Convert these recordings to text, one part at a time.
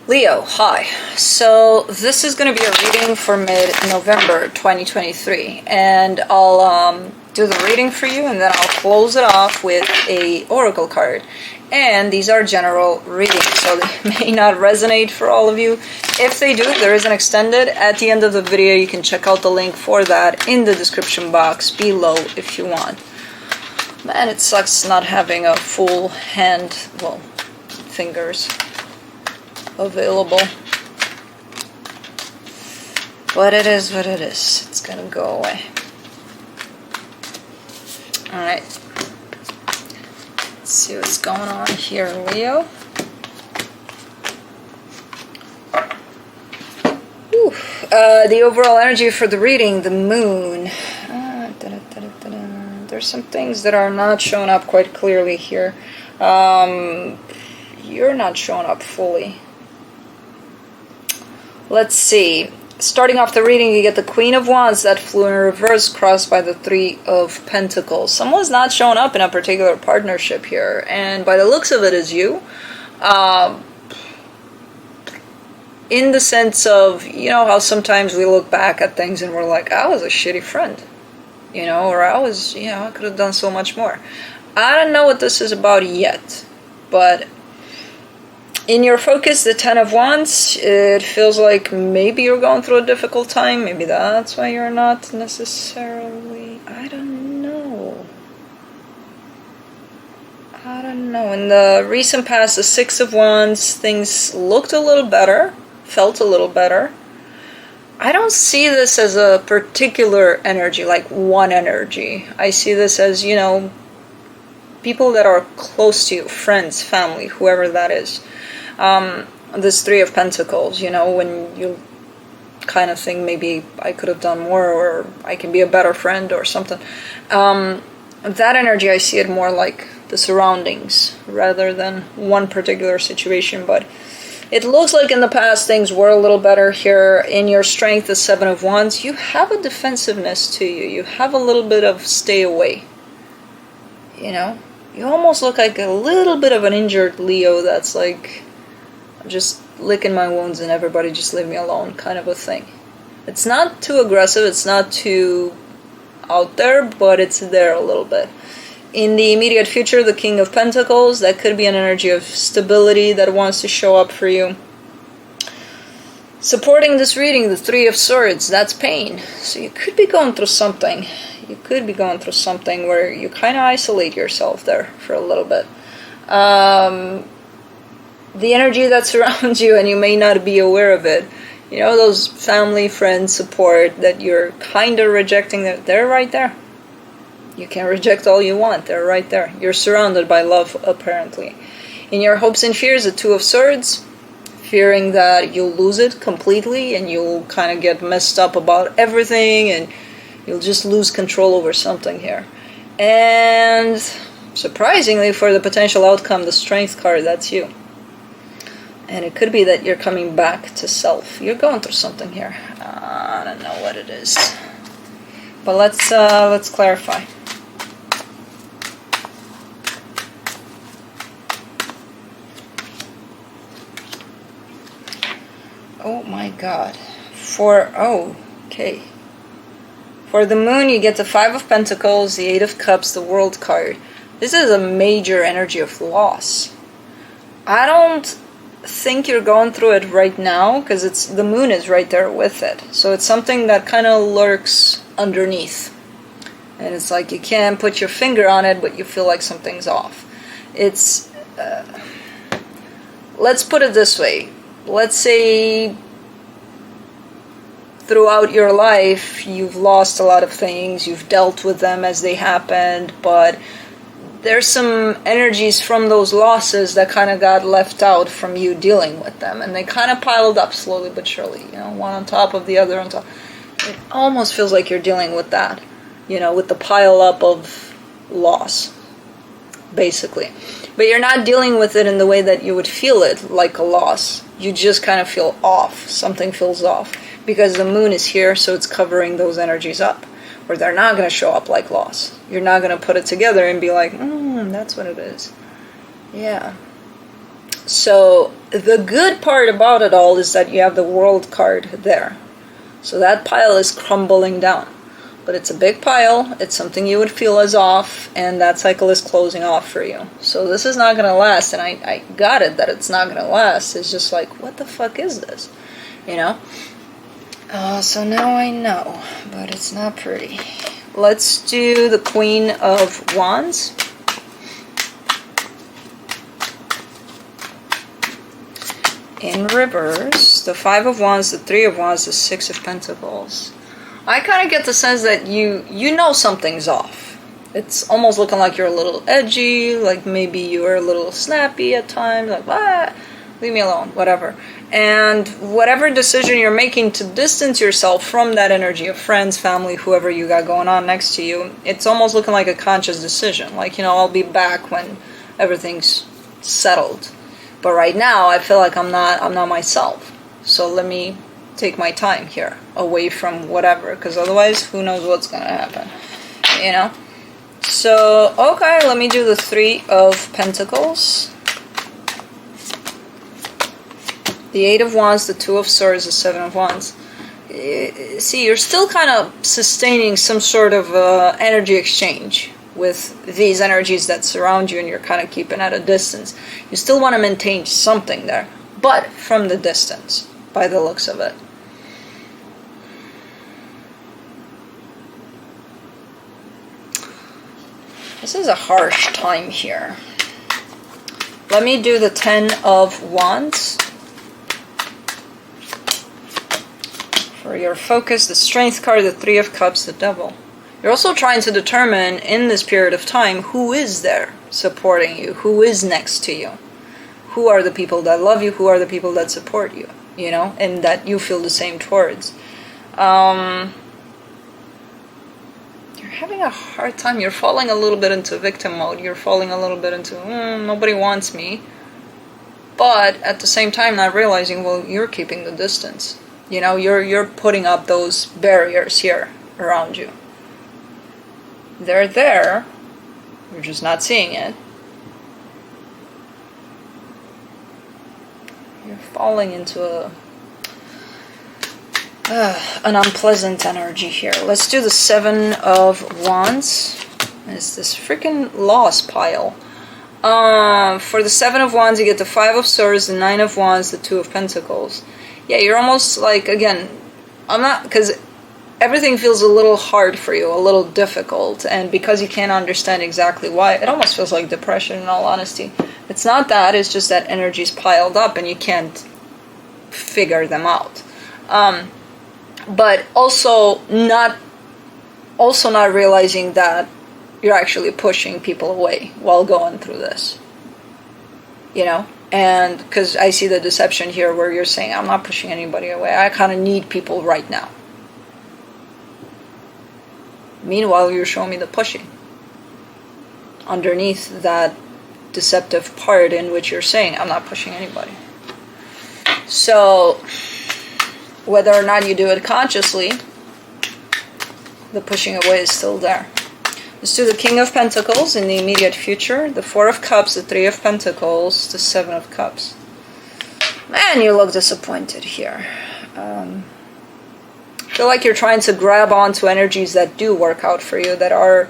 Leo, hi. So this is going to be a reading for mid-November 2023, and I'll do the reading for you, and then I'll close it off with a oracle card. And these are general readings, so they may not resonate for all of you. If they do, there is an extended at the end of the video. You can check out the link for that in the description box below if you want. Man, it sucks not having a full hand, well, fingers available, but it is what it is. It's gonna go away. Alright, let's see what's going on here, Leo. The overall energy for the reading, the moon. There's some things that are not showing up quite clearly here. You're not showing up fully. Let's see. Starting off the reading, you get the Queen of Wands that flew in reverse, crossed by the Three of Pentacles. Someone's not showing up in a particular partnership here, and by the looks of it is you. In the sense of, you know how sometimes we look back at things and we're like, I was a shitty friend, you know, or I was, you know, I could have done so much more. I don't know what this is about yet, but in your focus, the Ten of Wands, it feels like maybe you're going through a difficult time. Maybe that's why you're not necessarily... I don't know. In the recent past, the Six of Wands, things looked a little better, felt a little better. I don't see this as a particular energy, like one energy. I see this as, you know, people that are close to you, friends, family, whoever that is. This Three of Pentacles, you know, when you kind of think maybe I could have done more, or I can be a better friend or something. That energy, I see it more like the surroundings rather than one particular situation, but it looks like in the past things were a little better here. In your strength, the Seven of Wands, you have a defensiveness to you. You have a little bit of stay away, you know? You almost look like a little bit of an injured Leo that's like, just licking my wounds and everybody just leave me alone kind of a thing. It's not too aggressive, it's not too out there, but it's there a little bit. In the immediate future, the King of Pentacles, that could be an energy of stability that wants to show up for you. Supporting this reading, the Three of Swords, that's pain. So you could be going through something. You could be going through something where you kind of isolate yourself there for a little bit. The energy that surrounds you, and you may not be aware of it. You know, those family, friends, support that you're kind of rejecting, they're right there. You can reject all you want, they're right there. You're surrounded by love, apparently. In your hopes and fears, the Two of Swords, fearing that you'll lose it completely, and you'll kind of get messed up about everything, and you'll just lose control over something here. And surprisingly, for the potential outcome, the Strength card, that's you. And it could be that you're coming back to self. You're going through something here. I don't know what it is. But let's clarify. Oh my God. Okay. For the moon, you get the Five of Pentacles, the Eight of Cups, the World card. This is a major energy of loss. I don't think you're going through it right now, because it's the moon is right there with it, so it's something that kind of lurks underneath, and it's like you can't put your finger on it, but you feel like something's off. It's let's put it this way. Let's say throughout your life you've lost a lot of things, you've dealt with them as they happened, but there's some energies from those losses that kind of got left out from you dealing with them, and they kind of piled up slowly but surely, you know, one on top of the other on top. It almost feels like you're dealing with that, you know, with the pile up of loss, basically. But you're not dealing with it in the way that you would feel it like a loss. You just kind of feel off. Something feels off, because the moon is here, so it's covering those energies up. where they're not going to show up like loss. You're not going to put it together and be like, that's what it is. Yeah. So the good part about it all is that you have the World card there. So that pile is crumbling down. But it's a big pile, it's something you would feel as off, and that cycle is closing off for you. So this is not going to last, and I got it that it's not going to last. It's just like, what the fuck is this? You know? So now I know, but it's not pretty. Let's do the Queen of Wands. In reverse, the Five of Wands, the Three of Wands, the Six of Pentacles. I kind of get the sense that you know something's off. It's almost looking like you're a little edgy, like maybe you're a little snappy at times, like, what? Leave me alone, whatever. And whatever decision you're making to distance yourself from that energy of friends, family, whoever you got going on next to you, it's almost looking like a conscious decision. Like, I'll be back when everything's settled. But right now, I feel like I'm not myself. So let me take my time here, away from whatever, because otherwise, who knows what's going to happen, So, okay, let me do the Three of Pentacles. The Eight of Wands, the Two of Swords, the Seven of Wands. See, you're still kind of sustaining some sort of energy exchange with these energies that surround you, and you're kind of keeping at a distance. You still want to maintain something there, but from the distance, by the looks of it. This is a harsh time here. Let me do the Ten of Wands. For your focus, the Strength card, the Three of Cups, the Devil. You're also trying to determine in this period of time who is there supporting you, who is next to you, who are the people that love you, who are the people that support you, and that you feel the same towards. You're having a hard time. You're falling a little bit into victim mode. You're falling a little bit into, nobody wants me. But at the same time, not realizing, well, you're keeping the distance. You're putting up those barriers here around you. They're there, you're just not seeing it. You're falling into an unpleasant energy here. Let's do the Seven of Wands. It's this freaking loss pile. For the Seven of Wands, you get the Five of Swords, the Nine of Wands, the Two of Pentacles. Yeah, you're almost like, again, because everything feels a little hard for you, a little difficult, and because you can't understand exactly why, it almost feels like depression, in all honesty. It's not that, it's just that energy's piled up and you can't figure them out. But also not realizing that you're actually pushing people away while going through this. And because I see the deception here where you're saying, I'm not pushing anybody away, I kind of need people right now. Meanwhile, you're showing me the pushing. Underneath that deceptive part in which you're saying, I'm not pushing anybody. So, whether or not you do it consciously, the pushing away is still there. Let's do the King of Pentacles in the immediate future, the Four of Cups, the Three of Pentacles, the Seven of Cups. Man, you look disappointed here. I feel like you're trying to grab onto energies that do work out for you, that are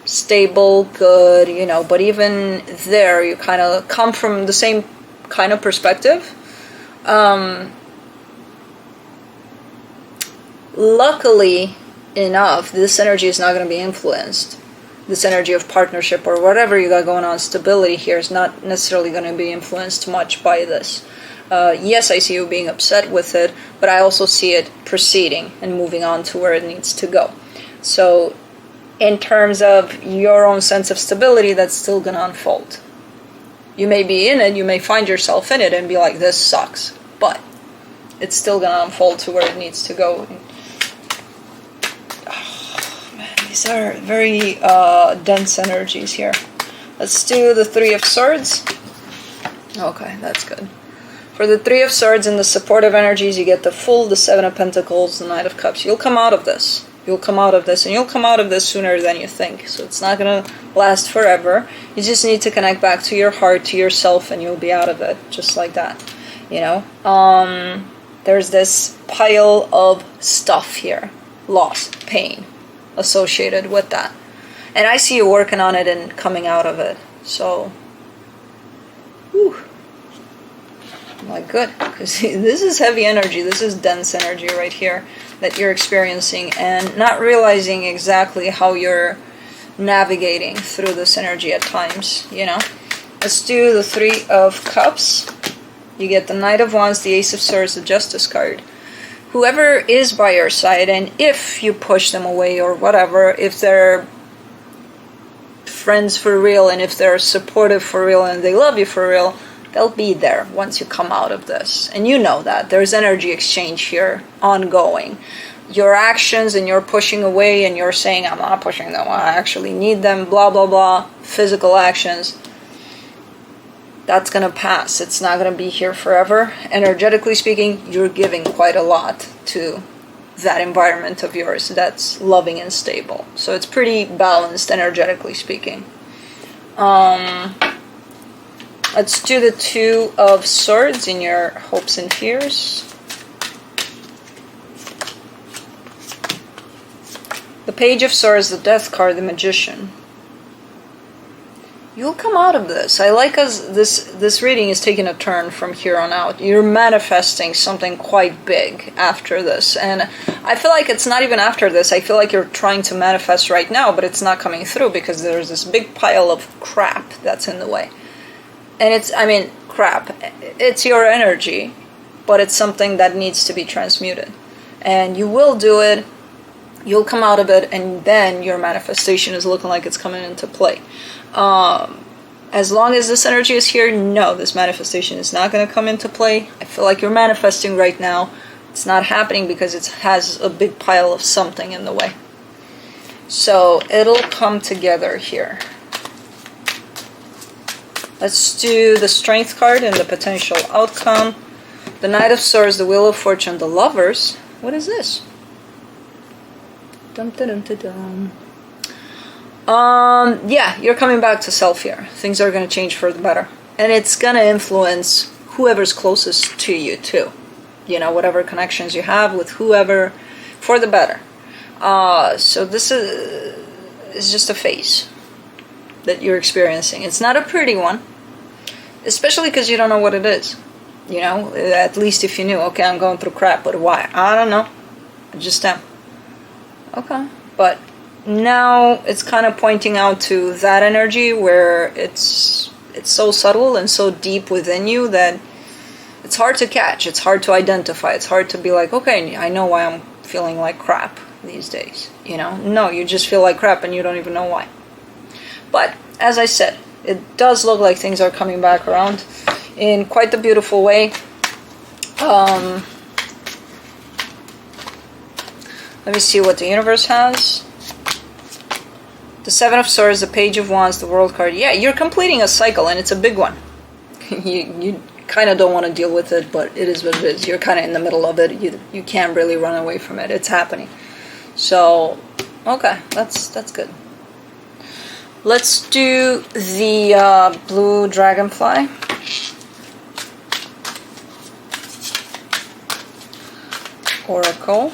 stable, good, but even there, you kind of come from the same kind of perspective. Luckily enough, this energy is not going to be influenced. This energy of partnership or whatever you got going on, stability here, is not necessarily going to be influenced much by this. Yes, I see you being upset with it, but I also see it proceeding and moving on to where it needs to go. So, in terms of your own sense of stability, that's still going to unfold. You may be in it, you may find yourself in it and be like, this sucks, but it's still going to unfold to where it needs to go. Oh, man, these are very dense energies here. Let's do the Three of Swords. Okay, that's good. For the Three of Swords and the supportive energies, you get the Fool, the Seven of Pentacles, the Knight of Cups. You'll come out of this. You'll come out of this, and you'll come out of this sooner than you think. So it's not going to last forever. You just need to connect back to your heart, to yourself, and you'll be out of it, just like that. You know, there's this pile of stuff here, loss, pain associated with that. And I see you working on it and coming out of it. So, whew. Like, good, because this is heavy energy, this is dense energy right here that you're experiencing, and not realizing exactly how you're navigating through this energy at times, you know. Let's do the Three of Cups. You get the Knight of Wands, the Ace of Swords, the Justice card. Whoever is by your side, and if you push them away or whatever, if they're friends for real, and if they're supportive for real, and they love you for real, they'll be there once you come out of this. And you know that. There's energy exchange here, ongoing. Your actions and you're pushing away and you're saying, I'm not pushing them, I actually need them, blah, blah, blah. Physical actions. That's going to pass. It's not going to be here forever. Energetically speaking, you're giving quite a lot to that environment of yours that's loving and stable. So it's pretty balanced, energetically speaking. Let's do the Two of Swords in your hopes and fears. The Page of Swords, the Death card, the Magician. You'll come out of this. I like as this reading is taking a turn from here on out. You're manifesting something quite big after this. And I feel like it's not even after this. I feel like you're trying to manifest right now, but it's not coming through because there's this big pile of crap that's in the way. And it's, I mean, crap. It's your energy, but it's something that needs to be transmuted. And you will do it. You'll come out of it, and then your manifestation is looking like it's coming into play. As long as this energy is here, no, this manifestation is not going to come into play. I feel like you're manifesting right now. It's not happening because it has a big pile of something in the way. So it'll come together here. Let's do the Strength card and the potential outcome. The Knight of Swords, the Wheel of Fortune, the Lovers. What is this? Dum, dum, dum, dum. Yeah, you're coming back to self here. Things are going to change for the better. And it's going to influence whoever's closest to you too. You know, whatever connections you have with whoever, for the better. So this is just a phase that you're experiencing. It's not a pretty one, especially because you don't know what it is. You know, at least if you knew, okay, I'm going through crap, but why? I don't know. I just am. Okay, but now it's kind of pointing out to that energy where it's so subtle and so deep within you that it's hard to catch, it's hard to identify, it's hard to be like, okay, I know why I'm feeling like crap these days. You know, no, you just feel like crap and you don't even know why. But as I said, it does look like things are coming back around in quite the beautiful way. Let me see what the universe has. The Seven of Swords, the Page of Wands, the World card. Yeah, you're completing a cycle, and it's a big one. you kind of don't want to deal with it, but it is what it is. You're kind of in the middle of it. You can't really run away from it. It's happening. So, okay, that's good. Let's do the Blue Dragonfly. Oracle.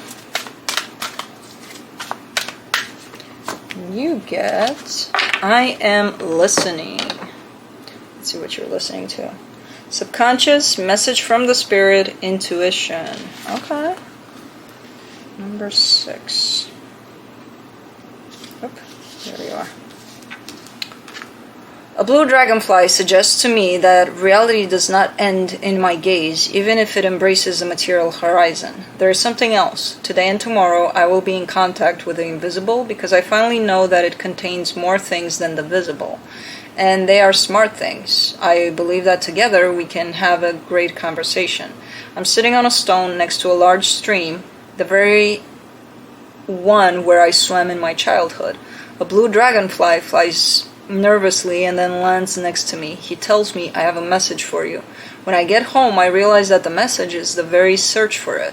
You get, I am listening. Let's see what you're listening to. Subconscious, message from the spirit, intuition. Okay. Number 6. Oop, there you are. A blue dragonfly suggests to me that reality does not end in my gaze, even if it embraces the material horizon. There is something else. Today and tomorrow I will be in contact with the invisible because I finally know that it contains more things than the visible. And they are smart things. I believe that together we can have a great conversation. I'm sitting on a stone next to a large stream, the very one where I swam in my childhood. A blue dragonfly flies nervously and then lands next to me. He tells me, I have a message for you. When I get home, I realize that the message is the very search for it.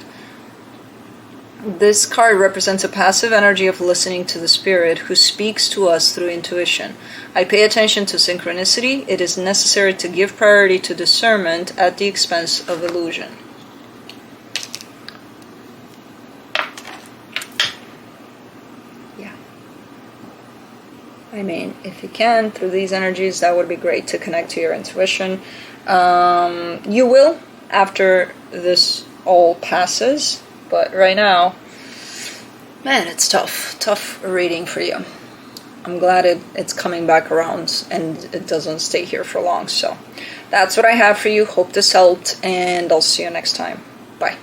This card represents a passive energy of listening to the spirit who speaks to us through intuition. I pay attention to synchronicity. It is necessary to give priority to discernment at the expense of illusion. Yeah. I mean, if you can, through these energies, that would be great to connect to your intuition. You will, after this all passes. But right now, man, it's tough reading for you. I'm glad it's coming back around and it doesn't stay here for long. So that's what I have for you. Hope this helped, and I'll see you next time. Bye.